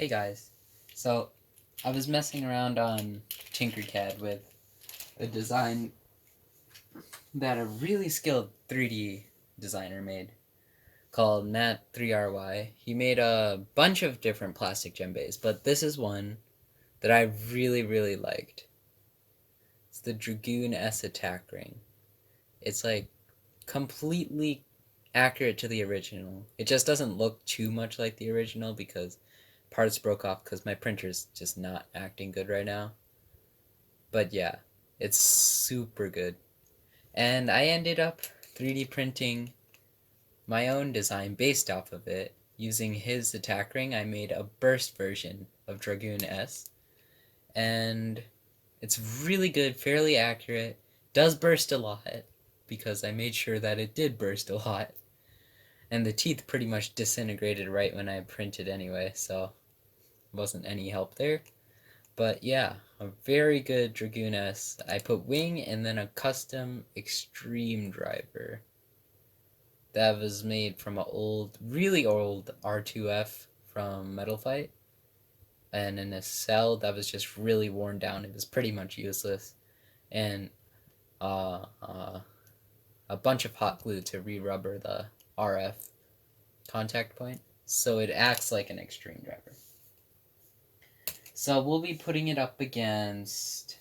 Hey guys, so I was messing around on Tinkercad with a design that a really skilled 3D designer made called Nat3RY. He made a bunch of different plastic djembes, but this is one that I really liked. It's the Dragoon S attack ring. It's like completely accurate to the original. It just doesn't look too much like the original because parts broke off because my printer's just not acting good right now. But yeah, it's super good. And I ended up 3D printing my own design based off of it. Using his attack ring, I made a burst version of Dragoon S. And it's really good, fairly accurate. Does burst a lot, because I made sure that it did burst a lot. And the teeth pretty much disintegrated right when I printed anyway, so wasn't any help there. But yeah, a very good Dragoon S. I put wing and then a custom extreme driver that was made from an old, really old R2F from Metal Fight, and in a cell that was just really worn down. It was pretty much useless, and uh, uh, a bunch of hot glue to re-rubber the RF contact point, so it acts like an extreme driver. So we'll be putting it up against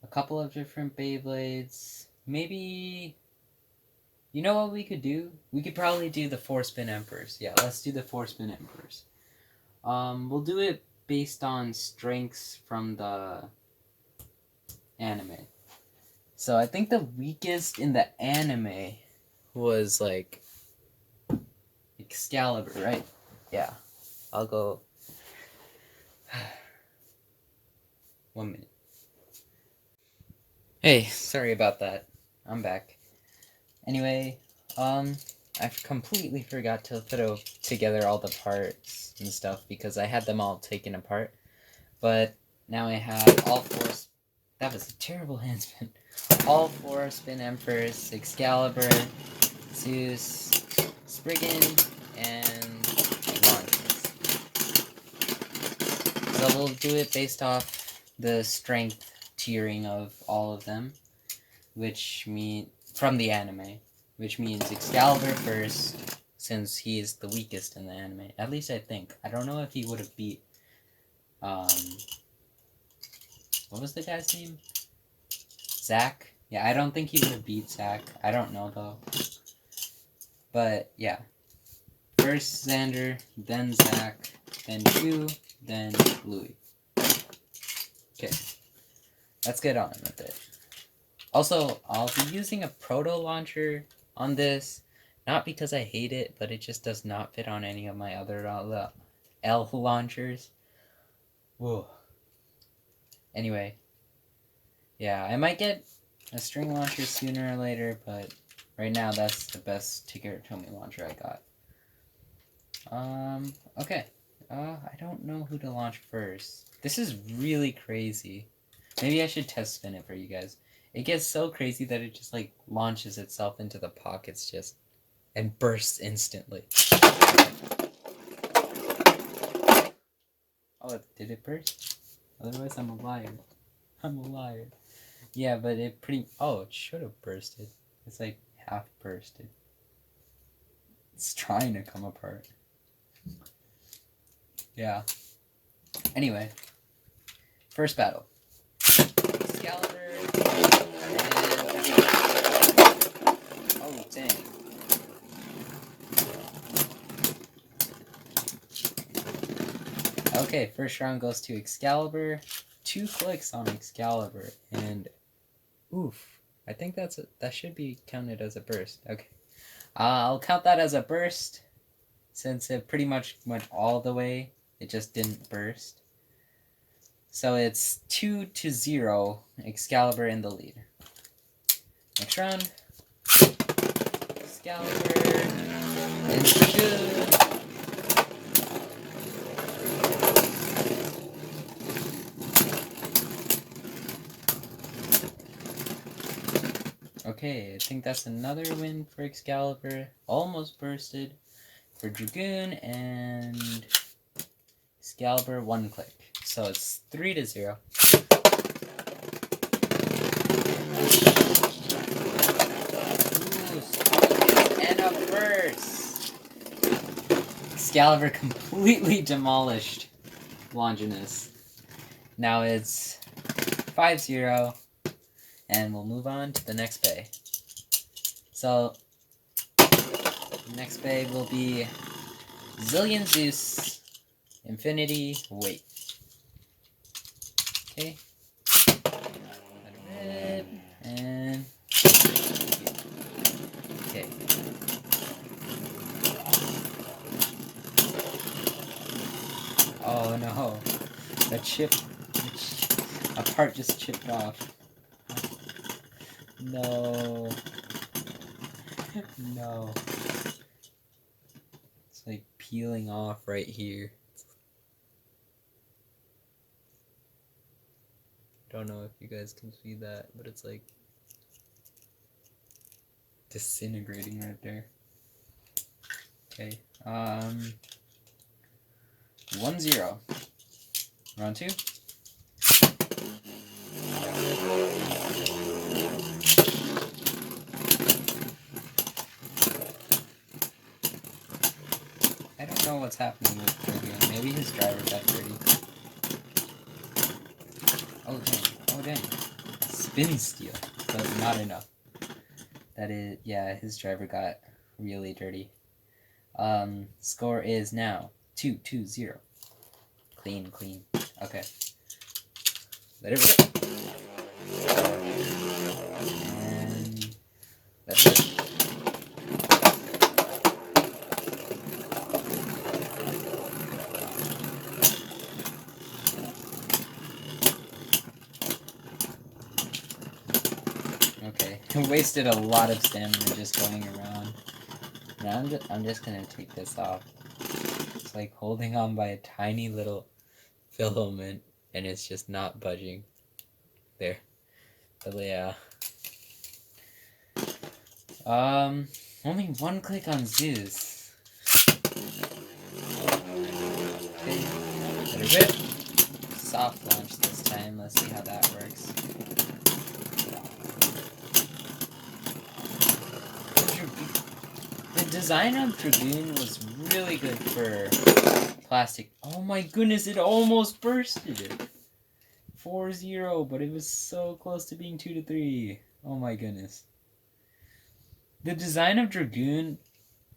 a couple of different Beyblades. Maybe, you know what we could do? We could probably do the 4-spin Emperors. Yeah, let's do the 4-spin Emperors. We'll do it based on strengths from the anime. So I think the weakest in the anime was like Excalibur, right? Yeah. I'll go 1 minute. Hey, sorry about that. I'm back. Anyway, I completely forgot to put together all the parts and stuff because I had them all taken apart. But now I have all 4. That was a terrible handspin. All 4 spin Emperors: Excalibur, Zeus, Spriggan, and Launches. So we'll do it based off the strength tiering of all of them, which mean from the anime, which means Excalibur first, since he is the weakest in the anime. At least I think. I don't know if he would have beat what was the guy's name? Zack? Yeah, I don't think he would have beat Zack. I don't know though. But yeah. First Xander, then Zack, then Shu, then Louis. Okay. Let's get on with it. Also, I'll be using a proto launcher on this, not because I hate it, but it just does not fit on any of my other L launchers. Whoa. Anyway, yeah, I might get a string launcher sooner or later, but right now that's the best Ticker Tomy launcher I got. Okay. I don't know who to launch first. This is really crazy. Maybe I should test spin it for you guys. It gets so crazy that it just like launches itself into the pockets and bursts instantly. Oh, did it burst? Otherwise I'm a liar. I'm a liar. Yeah, but it should have bursted. It's like half bursted. It's trying to come apart. Yeah. Anyway. First battle. Excalibur. Oh, dang. Okay, first round goes to Excalibur. 2 clicks on Excalibur, and oof. I think that should be counted as a burst. Okay. I'll count that as a burst, since it pretty much went all the way. It just didn't burst. So it's 2-0, Excalibur in the lead. Next round, Excalibur, and Shu. Okay, I think that's another win for Excalibur. Almost bursted for Dragoon, and Excalibur 1 click. So it's 3-0. Ooh, and a burst! Excalibur completely demolished Longinus. Now it's 5-0, and we'll move on to the next bay. So, the next bay will be Zillion Zeus, Infinity, wait. Okay. Red, and... okay. Oh no. A part just chipped off. No. No. It's like peeling off right here. Don't know if you guys can see that, but it's like disintegrating right there. Okay. 1-0. Round 2. I don't know what's happening with Dragoon. Maybe his driver got dirty. Oh dang. Oh dang. Spin steal. But not enough. That is, yeah, his driver got really dirty. Score is now 2-0. Clean. Okay. Let it rip. And let it rip. Okay, wasted a lot of stamina just going around. Now I'm just gonna take this off. It's like holding on by a tiny little filament, and it's just not budging. There. But yeah. Only 1 click on Zeus. Okay, let it rip. Soft launch this time. Let's see how that works. The design of Dragoon was really good for plastic. Oh my goodness, it almost bursted it. 4-0, but it was so close to being 2-3. Oh my goodness. The design of Dragoon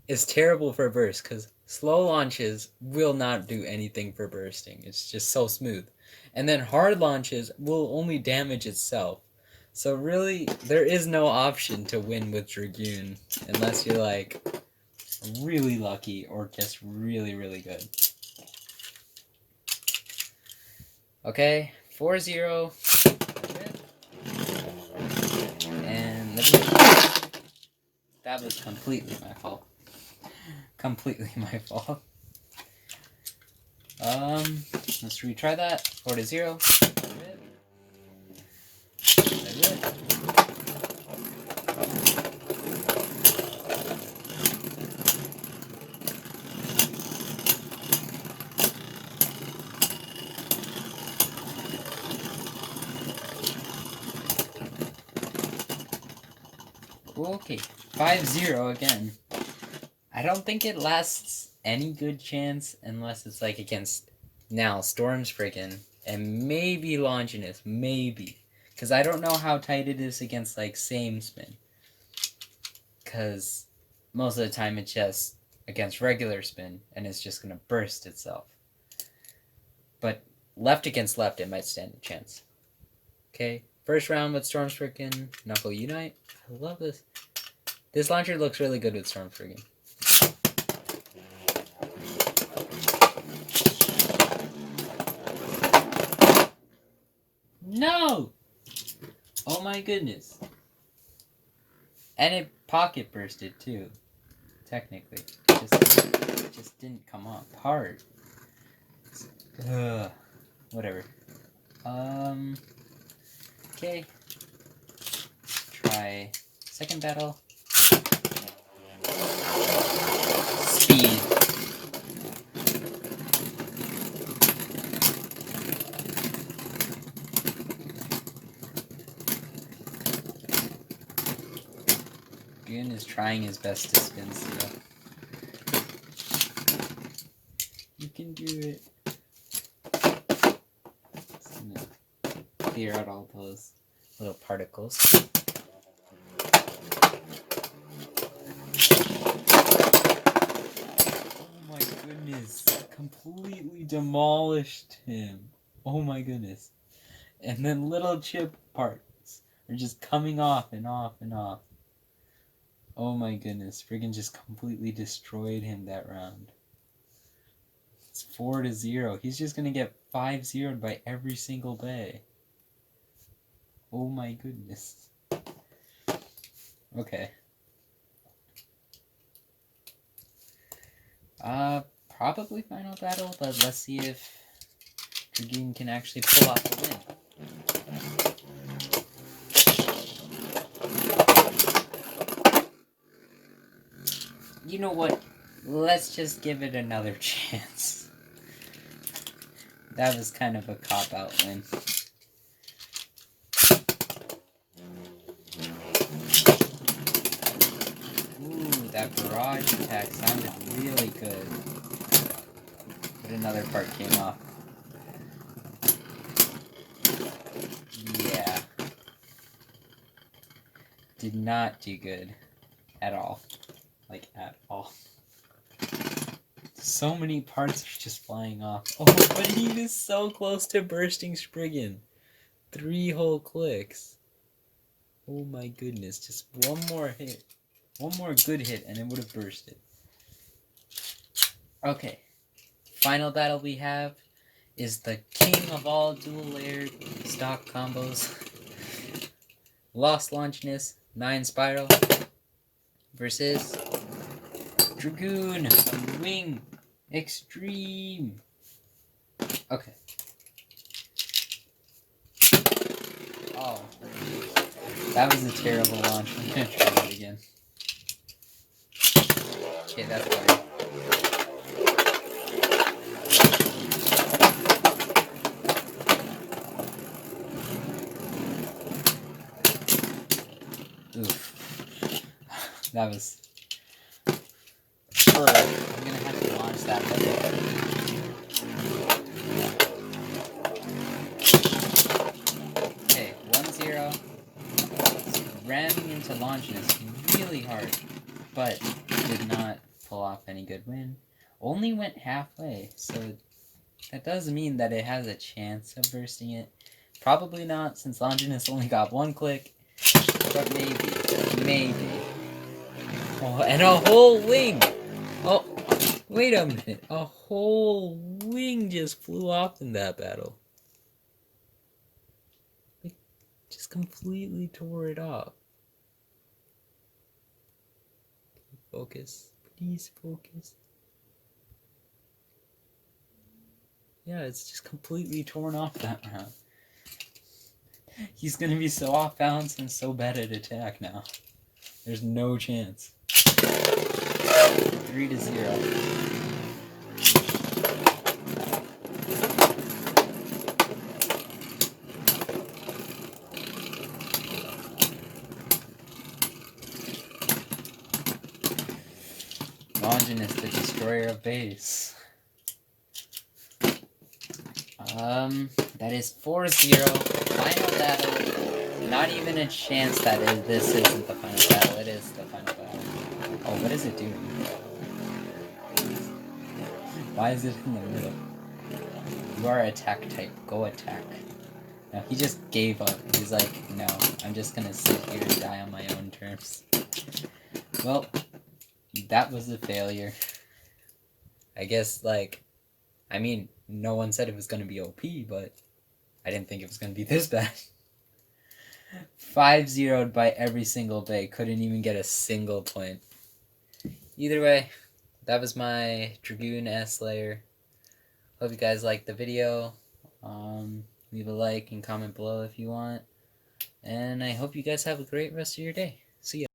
is terrible for burst because slow launches will not do anything for bursting. It's just so smooth. And then hard launches will only damage itself. So really, there is no option to win with Dragoon unless you're like really lucky or just really, really good. Okay, 4-0. And that was completely my fault. Completely my fault. Let's retry that. 4-0. Okay, 5-0 again. I don't think it lasts any good chance unless it's like against now Stormspriggan and maybe Longinus, maybe. Because I don't know how tight it is against like same spin. Because most of the time it's just against regular spin and it's just going to burst itself. But left against left it might stand a chance. Okay, first round with Stormspriggan, Knuckle Unite. I love this. This launcher looks really good with Stormspriggan. No! Oh my goodness. And it pocket bursted too. Technically. It just didn't come up hard. Whatever. Okay. Try second battle. Speed. Dragoon is trying his best to spin still. You can do it. Just gonna clear out all those little particles. Oh my goodness. Completely demolished him. Oh my goodness. And then little chip parts are just coming off and off and off. Oh my goodness. Friggin' just completely destroyed him that round. It's 4-0. He's just gonna get 5-0'd by every single bay. Oh my goodness. Okay. Probably final battle, but let's see if Dragoon can actually pull off the win. You know what? Let's just give it another chance. That was kind of a cop-out win. Ooh, that barrage attack sounded really good. But another part came off. Yeah. Did not do good. At all. Like, at all. So many parts are just flying off. Oh, but he was so close to bursting Spriggan. 3 whole clicks. Oh my goodness. Just one more hit. One more good hit and it would have bursted. Okay. Final battle we have is the king of all dual layered stock combos. Lost Launchness 9 Spiral versus Dragoon Wing Extreme. Okay. Oh, that was a terrible launch. I'm gonna try it again. Okay, that's better. Oof. That was... I'm gonna have to launch that better. Okay, 1-0. Ramming into Launchness really hard, but did not pull off any good win. Only went halfway, so that does mean that it has a chance of bursting it. Probably not, since Launchness only got 1 click, but maybe. Oh, and a whole wing! Oh, wait a minute. A whole wing just flew off in that battle. It just completely tore it off. Focus. Please focus. Yeah, it's just completely torn off that round. He's gonna be so off balance and so bad at attack now. There's no chance. 3-0. Longinus, the destroyer of base. That is 4-0. Final battle. Not even a chance that this isn't the final battle. It is the final battle. Oh, what is it doing? Why is it in the middle? You are attack type. Go attack. No, he just gave up. He's like, no, I'm just gonna sit here and die on my own terms. Well, that was a failure. I guess, like, I mean, no one said it was gonna be OP, but I didn't think it was gonna be this bad. 5-0'd by every single bay. Couldn't even get a single point. Either way, that was my Dragoon S layer. Hope you guys liked the video. Leave a like and comment below if you want. And I hope you guys have a great rest of your day. See ya.